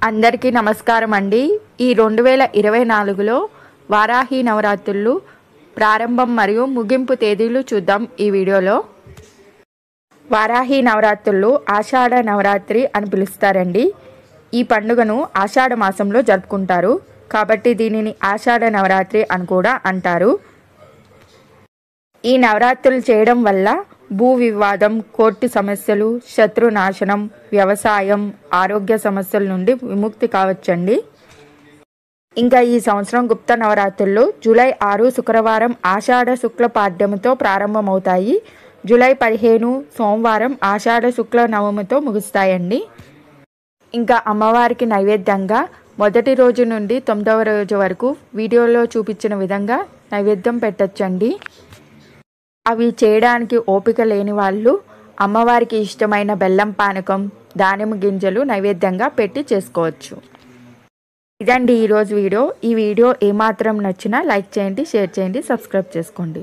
అందరికీ నమస్కారం అండి। ఈ 2024లో వారాహి నవరాత్రులు ప్రారంభం మరియు ముగింపు తేదీలు చూద్దాం ఈ వీడియోలో। వారాహి నవరాత్రులు ఆషాఢ నవరాత్రి అని పిలుస్తారండి। ఈ పండుగను ఆషాఢ మాసంలో జరుపుకుంటారు కాబట్టి దీనిని ఆషాఢ నవరాత్రి అని కూడా అంటారు। ఈ నవరాత్రులు చేయడం వల్ల భూ వివాదం, కోర్టు సమస్యలు, శత్రునాశనం, వ్యవసాయం, ఆరోగ్య సమస్యల నుండి విముక్తి కావచ్చండి। ఇంకా ఈ సంవత్సరం గుప్త నవరాత్రులు జూలై 6 శుక్రవారం ఆషాఢ శుక్ల పాడ్యమితో ప్రారంభమవుతాయి। జూలై 15 సోమవారం ఆషాఢ శుక్ల నవమితో ముగుస్తాయండి। ఇంకా అమ్మవారికి నైవేద్యంగా మొదటి రోజు నుండి 9వ రోజు వరకు వీడియోలో చూపించిన విధంగా నైవేద్యం పెట్టచ్చండి। అవి చేయడానికి ఓపిక లేని వాళ్ళు అమ్మవారికి ఇష్టమైన బెల్లం పానకం, దానిమ్మ గింజలు నైవేద్యంగా పెట్టి చేసుకోవచ్చు। ఇదండి ఈరోజు వీడియో। ఈ వీడియో ఏమాత్రం నచ్చినా లైక్ చేయండి, షేర్ చేయండి, సబ్స్క్రైబ్ చేసుకోండి।